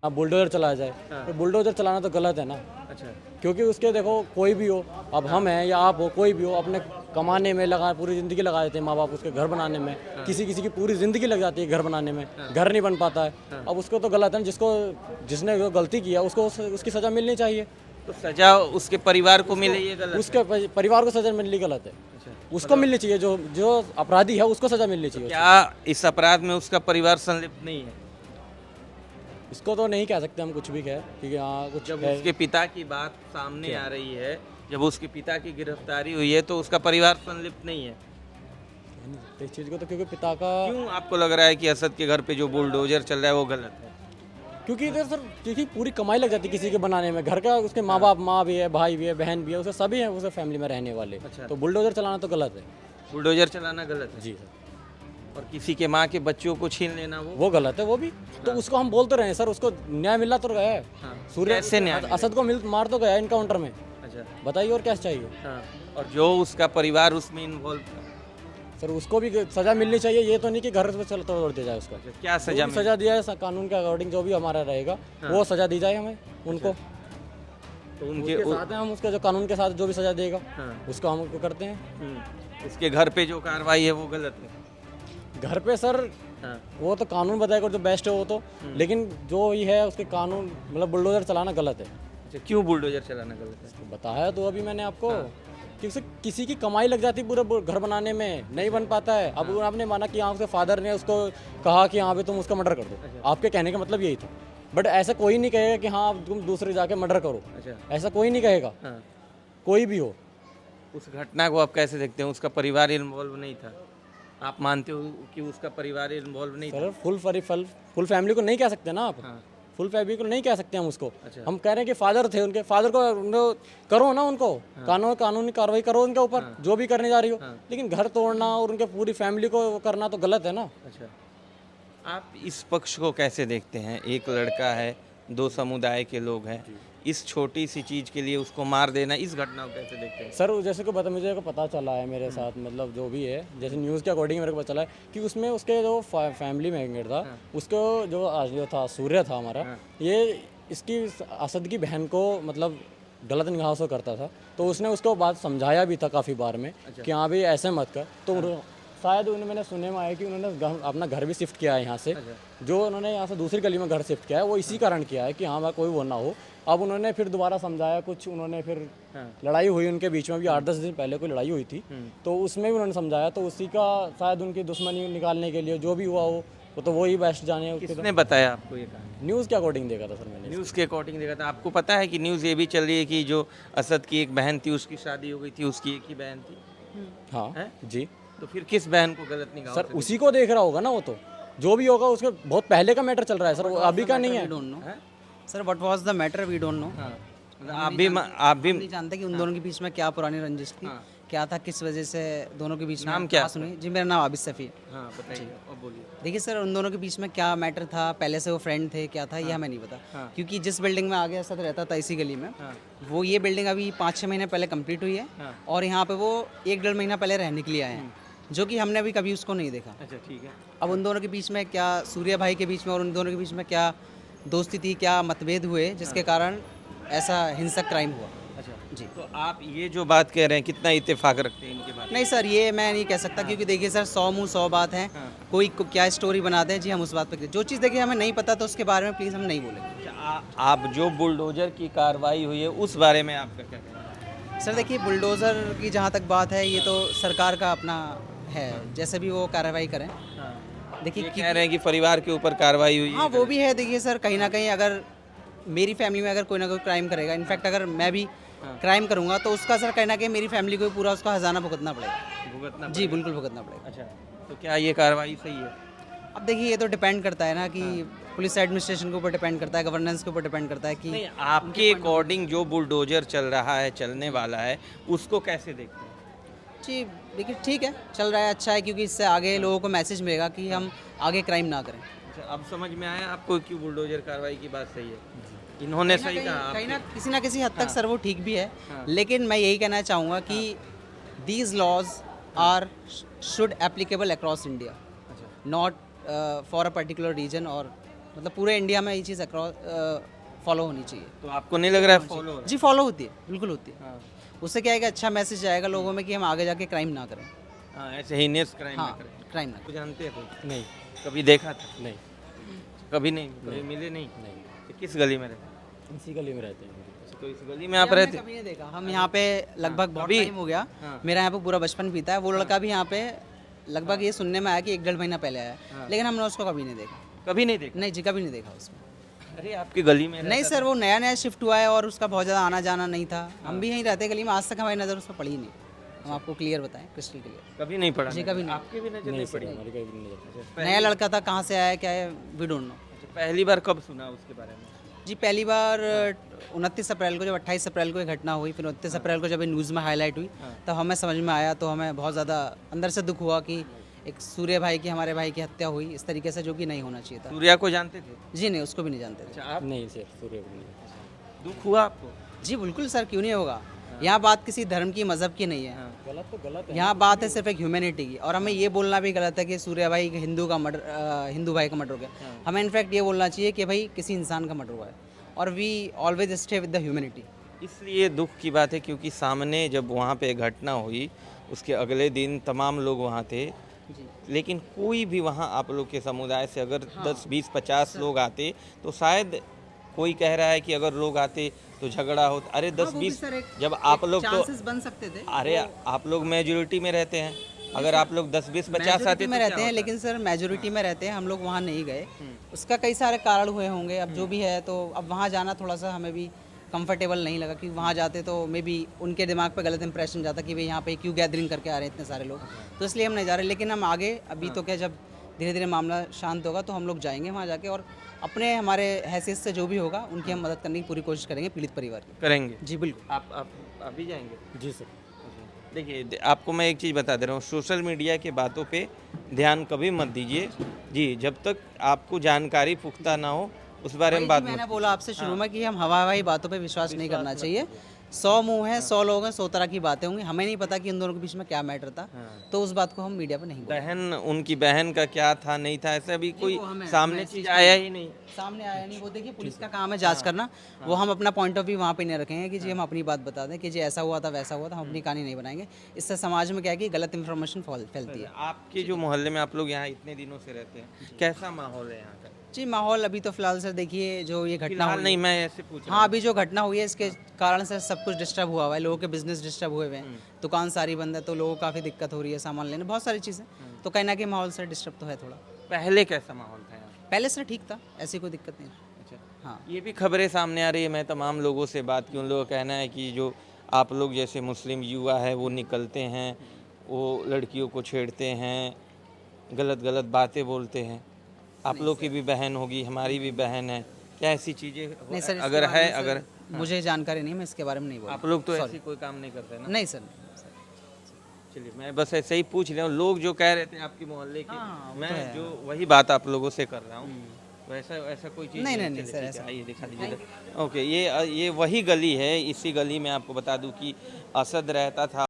Bulldozer चलाया जाए। हाँ। तो बुलडोजर चलाना तो गलत है ना, अच्छा। क्योंकि उसके देखो कोई भी हो, अब हम हैं या आप हो, कोई भी हो, अपने कमाने में लगा पूरी ज़िंदगी लगा देते हैं माँ बाप उसके घर बनाने में। किसी किसी की पूरी ज़िंदगी लग जाती है घर बनाने में, घर नहीं बन पाता है। अब उसको तो गलत है ना, जिसने जो गलती किया उसको उसकी सज़ा मिलनी चाहिए। तो सजा उसके परिवार को मिले ये गलत उसके परिवार को सज़ा मिलनी गलत है, अच्छा। उसको मिलनी चाहिए, जो जो अपराधी है उसको सज़ा मिलनी चाहिए। क्या इस अपराध में उसका परिवार संलिप्त नहीं है? इसको तो नहीं कह सकते हम कुछ भी कह, क्योंकि हाँ कुछ जब है। उसके पिता की बात सामने आ रही है, जब उसके पिता की गिरफ्तारी हुई है तो उसका परिवार संलिप्त नहीं है। कह नहीं सकते इस चीज़ को तो, क्योंकि पिता का, क्यों आपको लग रहा है कि असद के घर पे जो बुलडोजर चल रहा है वो गलत है? क्योंकि इधर सर क्योंकि पूरी कमाई लग जाती है किसी के बनाने में, घर का उसके माँ बाप, माँ भी है, भाई भी है, बहन भी है, उसे सभी हैं उसे फैमिली में रहने वाले। अच्छा। तो बुलडोजर चलाना तो गलत है। बुलडोजर चलाना गलत है जी सर, और किसी के माँ के बच्चों को छीन लेना वो गलत है वो भी। तो उसको हम बोलते रहे सर, उसको न्याय मिला तो गया है। हाँ। सूर्य कैसे न्याय असद को मार तो गया इनकाउंटर में, अच्छा। बताइए और क्या चाहिए। हाँ। और जो उसका परिवार उसमें इन्वॉल्व था, सर उसको भी सजा मिलनी चाहिए, ये तो नहीं कि घर से चल तोड़ दिया जाए उसका। क्या जो सजा भी सजा दिया है कानून के अकॉर्डिंग, जो भी हमारा रहेगा वो सजा दी जाए हमें उनको। तो उनके उसके साथ हैं हम, उसके जो कानून के साथ जो भी सजा देगा हाँ। उसको हम करते हैं। उसके घर पे जो कार्रवाई है वो गलत है। घर पे सर हाँ। वो तो कानून बताएगा जो बेस्ट है वो तो, लेकिन जो ही है उसके कानून मतलब बुलडोजर चलाना गलत है। अच्छा, क्यों बुलडोजर चलाना गलत है? तो बताया तो अभी मैंने आपको कि उससे किसी की कमाई लग जाती है पूरे घर बनाने में, नहीं बन पाता है। अब आपने माना कि हाँ उसके फादर ने उसको कहा कि हाँ भाई तुम उसका मर्डर कर दो, आपके कहने का मतलब यही था। बट ऐसा कोई नहीं कहेगा कि हाँ तुम दूसरे जाके मर्डर करो, अच्छा। ऐसा कोई नहीं कहेगा, हाँ। कोई भी हो। उस घटना को आप कैसे देखते हैं? उसका परिवार इन्वॉल्व नहीं था, आप मानते हो कि उसका परिवार इन्वॉल्व नहीं था? सर फुल फैमिली को नहीं कह सकते ना आप, हाँ। फुल फैमिली को नहीं कह सकते हम उसको। अच्छा। हम कह रहे हैं कि फादर थे, उनके फादर को करो ना, उनको कानूनी कार्रवाई करो उनके ऊपर, जो भी करने जा रही हो। लेकिन घर तोड़ना और उनके पूरी फैमिली को करना तो गलत है ना। अच्छा, आप इस पक्ष को कैसे देखते हैं? एक लड़का है, दो समुदाय के लोग हैं, इस छोटी सी चीज़ के लिए उसको मार देना, इस घटना को कैसे देखते हैं? सर जैसे कि मुझे को पता चला है मेरे साथ, मतलब जो भी है, जैसे न्यूज़ के अकॉर्डिंग मेरे को पता चला है कि उसमें उसके जो फैमिली मेंबर था, उसको जो था सूर्य था हमारा, ये इसकी असद की बहन को मतलब गलत निगाहों से करता था। तो उसने उसको बात समझाया भी था काफ़ी बार में कि हाँ भाई ऐसे मत कर। तो शायद उन्हें मैंने सुनने में आया कि उन्होंने अपना घर भी शिफ्ट किया है यहाँ से, जो उन्होंने यहाँ से दूसरी गली में घर शिफ्ट किया है वो इसी कारण किया है कि हाँ भाई कोई वो ना हो। अब उन्होंने फिर दोबारा समझाया कुछ, उन्होंने फिर लड़ाई हुई उनके बीच में भी, 8-10 दिन पहले कोई लड़ाई हुई थी, तो उसमें भी उन्होंने समझाया। तो उसी का शायद उनकी दुश्मनी निकालने के लिए जो भी हुआ हो वो तो वही बेस्ट जाने। उसके किसने बताया आपको ये कहानी? न्यूज़ के अकॉर्डिंग देखा था सर मैंने। न्यूज़ के अकॉर्डिंग देखा था। आपको पता है कि न्यूज़ ये भी चल रही है कि जो असद की एक बहन थी उसकी शादी हो गई थी, उसकी एक ही बहन थी? हाँ हैं? जी तो फिर किस बहन को गलत निगाहों सर, से उसी को देख रहा होगा ना वो तो, जो भी होगा उसके बहुत पहले का मैटर चल रहा है सर, वो अभी का नहीं है। हैं? Sir what was the matter we don't know. हाँ। मतलब आप भी नहीं जानते कि उन दोनों के बीच में क्या पुरानी रंजिश थी, क्या था, किस वजह से दोनों के बीच में नाम क्या है? सुनी जी, मेरा नाम आबिद सफ़ी है। हाँ बताइए और बोलिए। देखिए सर, उन दोनों के बीच में क्या मैटर था, पहले से वो फ्रेंड थे, क्या था ये हमें नहीं पता। क्योंकि जिस बिल्डिंग में आगे असद रहता था इसी गली में, वो ये बिल्डिंग अभी 5-6 महीने पहले कंप्लीट हुई है और यहाँ पे वो 1-1.5 महीना पहले रहने के लिए आए हैं, जो कि हमने अभी कभी उसको नहीं देखा। अच्छा ठीक है। अब उन दोनों के बीच में क्या, सूर्य भाई के बीच में और उन दोनों के बीच में क्या दोस्ती थी, क्या मतभेद हुए जिसके कारण ऐसा हिंसक क्राइम हुआ। अच्छा जी। तो आप ये जो बात कह रहे हैं कितना इत्तेफाक रखते हैं इनके बारे में? नहीं सर, ये मैं नहीं कह सकता क्योंकि देखिए सर, 100 मुँह 100 बात है। कोई क्या स्टोरी बनाते हैं जी, हम उस बात पे जो चीज़ देखिए हमें नहीं पता तो उसके बारे में प्लीज़ हम नहीं बोलेंगे। अच्छा, आप जो बुलडोजर की कार्रवाई हुई है उस बारे में आपका क्या कहना है? सर देखिए, बुलडोज़र की जहाँ तक बात है, ये तो सरकार का अपना है, जैसे भी वो कार्रवाई करें। देखिए ये कह रहे हैं कि परिवार के ऊपर कार्रवाई हुई है। हाँ, वो भी है। देखिए सर, कहीं ना कहीं अगर मेरी फैमिली में अगर कोई ना कोई क्राइम करेगा, इनफैक्ट अगर मैं भी क्राइम करूँगा तो उसका सर कहीं ना कहीं मेरी फैमिली को भी पूरा उसका हज़ाना भुगतना पड़ेगा। भुगतना जी बिल्कुल भुगतना पड़ेगा। अच्छा, तो क्या ये कार्रवाई सही है? अब देखिए, ये तो डिपेंड करता है ना कि पुलिस एडमिनिस्ट्रेशन के ऊपर डिपेंड करता है, गवर्नेंस के ऊपर डिपेंड करता है कि नहीं, आपके अकॉर्डिंग जो बुलडोजर चल रहा है, चलने वाला है, उसको कैसे देखते हैं? जी देखिए, ठीक है, चल रहा है, अच्छा है, क्योंकि इससे आगे लोगों को मैसेज मिलेगा कि हम आगे क्राइम ना करें। अच्छा, अब समझ में आया आपको क्यों बुलडोजर कार्रवाई की बात सही है? इन्होंने सही कहा। कहीं ना किसी ना किसी हद तक सर वो ठीक भी है, लेकिन मैं यही कहना चाहूँगा कि these laws are should applicable across India, not for a particular region और मतलब पूरे इंडिया में ये चीज़ अक्रॉस फॉलो होनी चाहिए। तो आपको नहीं लग रहा है फॉलो? जी फॉलो होती है, बिल्कुल होती है। हाँ उससे क्या है कि अच्छा मैसेज आएगा लोगों में कि हम आगे जाके क्राइम ना करें। हाँ, ऐसे हीनियस क्राइम ना हाँ, करें। क्राइम ना आपको जानते हैं तो नहीं कभी देखा था? नहीं कभी नहीं, कभी मिले नहीं? नहीं तो किस गली में रहते? इसी गली में रहते हैं। तो इस गली में आप हमने रहते? कभी नहीं देखा। हम यहाँ पे लगभग बहुत कभी? टाइम हो गया, हाँ। मेरा यहाँ पे पूरा बचपन बीता है। वो लड़का भी यहाँ पे लगभग ये सुनने में आया कि 1-1.5 महीना पहले आया, लेकिन हमने उसको कभी नहीं देखा। कभी नहीं देखा? नहीं जी, कभी नहीं देखा उसको। अरे आपकी गली में नहीं सर, वो नया नया शिफ्ट हुआ है और उसका बहुत ज़्यादा आना जाना नहीं था। हम भी यहीं रहते गली में, आज तक हमारी नज़र उस पर पड़ी ही नहीं। हम आपको क्लियर बताएं, क्रिस्टल क्लियर। कभी नहीं पड़ा? जी, कभी नहीं। आपके भी नजर नहीं पड़ी? हमारी कभी नहीं रहती। नया लड़का था, कहाँ से आया क्या है, वी डोंट नो। अच्छा, पहली बार कब सुना उसके बारे में? जी पहली बार 29 अप्रैल को, जब 28 अप्रैल को ये घटना हुई, फिर 29 अप्रैल को जब ये न्यूज़ में हाईलाइट हुई, तब हमें समझ में आया। तो हमें बहुत ज़्यादा अंदर से दुख हुआ कि एक सूर्य भाई की, हमारे भाई की हत्या हुई इस तरीके से, जो कि नहीं होना चाहिए था। सूर्या को जानते थे? जी नहीं, उसको भी नहीं जानते थे। अच्छा, आप नहीं सर, सूर्य को नहीं। दुख हुआ आपको? जी बिल्कुल सर, क्यों नहीं होगा। यहाँ बात किसी धर्म की, मज़हब की नहीं है। गलत तो गलत है। यहाँ बात है सिर्फ एक ह्यूमैनिटी की। और हमें ये बोलना भी गलत है कि सूर्या भाई हिंदू का मर्डर, हिंदू भाई का मर्डर हो गया। हमें इनफैक्ट ये बोलना चाहिए कि भाई किसी इंसान का मर्डर हुआ है, और we always stay with the humanity. इसलिए दुख की बात है क्योंकि सामने जब वहाँ पे घटना हुई उसके अगले दिन तमाम लोग वहाँ थे, लेकिन कोई भी वहाँ आप लोग के समुदाय से अगर 10, 20, 50 लोग आते तो शायद कोई कह रहा है कि अगर लोग आते तो झगड़ा होता। अरे 10, 20 जब आप लोग तो चांसेस बन सकते थे। अरे आप लोग मेजोरिटी में रहते हैं, अगर आप लोग 10, 20, 50 आते मेजोरिटी तो में क्या रहते हैं, होता? लेकिन सर मेजोरिटी में रहते हैं, हम लोग वहाँ नहीं गए। उसका कई सारे कारण हुए होंगे, अब जो भी है। तो अब वहाँ जाना थोड़ा सा हमें भी कंफर्टेबल नहीं लगा, कि वहाँ जाते तो मे बी उनके दिमाग पे गलत इंप्रेशन जाता कि भाई यहाँ पे क्यों गैदरिंग करके आ रहे हैं इतने सारे लोग। तो इसलिए हम नहीं जा रहे। लेकिन हम आगे अभी तो क्या, जब धीरे धीरे मामला शांत होगा तो हम लोग जाएंगे वहाँ जाके, और अपने हमारे हैसियत से जो भी होगा उनकी हम मदद करने की पूरी कोशिश करेंगे, पीड़ित परिवार की। करेंगे? जी बिल्कुल। आप अभी जाएंगे? जी सर। देखिए आपको मैं एक चीज़ बता दे रहा हूँ, सोशल मीडिया की बातों पे ध्यान कभी मत दीजिए जी, जब तक आपको जानकारी पुख्ता ना हो उस बारे में बात मत। मैंने बोला आपसे शुरू में कि हम हवाई बातों पे विश्वास नहीं करना चाहिए। 100 मुंह है, 100 लोग हैं, 100 तरह की बातें होंगी। हमें नहीं पता कि इन दोनों के बीच में क्या मैटर था, तो उस बात को हम मीडिया पे नहीं बोलेंगे। बहन, उनकी बहन का क्या था नहीं था, ऐसा भी कोई वो हमें सामने मैसेज चीज़ आया ही नहीं। सामने आया नहीं। वो देखिए पुलिस का काम है जांच करना। वो हम अपना पॉइंट ऑफ व्यू वहाँ पे नहीं रखेंगे कि जी हम अपनी बात बता दें कि जी ऐसा हुआ था वैसा हुआ था। हम अपनी कहानी नहीं बनाएंगे। इससे समाज में क्या है कि गलत इन्फॉर्मेशन फैलती है। आपके जो मोहल्ले में आप लोग यहाँ इतने दिनों से रहते हैं, कैसा माहौल है यहाँ का? जी माहौल अभी तो फिलहाल सर देखिए, जो ये घटना फिलहाल हुई, नहीं, मैं ऐसे पूछ रहा हाँ अभी जो घटना हुई है इसके कारण से सब कुछ डिस्टर्ब हुआ हुआ है। लोगों के बिजनेस डिस्टर्ब हुए हुए हैं, दुकान सारी बंद है, तो लोगों को काफ़ी दिक्कत हो रही है सामान लेने, बहुत सारी चीज़ें। तो कहीं ना कहीं माहौल सर डिस्टर्ब तो है थोड़ा। हूँ। पहले कैसा माहौल था यहाँ? पहले से ठीक था, ऐसी कोई दिक्कत नहीं। अच्छा, हाँ ये भी खबरें सामने आ रही है, मैं तमाम लोगों से बात की, उन लोगों का कहना है कि जो आप लोग जैसे मुस्लिम युवा है वो निकलते हैं, वो लड़कियों को छेड़ते हैं, गलत गलत बातें बोलते हैं। आप लोग की भी बहन होगी, हमारी भी बहन है, क्या ऐसी चीज़ें नहीं सर, इसके अगर बारे है? में सर अगर मुझे जानकारी नहीं, मैं इसके बारे में नहीं बोलूँ। आप लोग तो ऐसी कोई काम नहीं करते ना? नहीं सर। चलिए, मैं बस ऐसे ही पूछ रहा हूँ, लोग जो कह रहे थे आपके मोहल्ले के, हाँ, वो मैं तो है। जो वही बात आप लोगों से कर रहा हूँ, वैसा ऐसा कोई चीज़ नहीं, है? नहीं, चलिए, सर, ठीक है, ऐसा आइए दिखा दीजिए। ओके, ये वही गली है। इसी गली में आपको बता दूं कि असद रहता था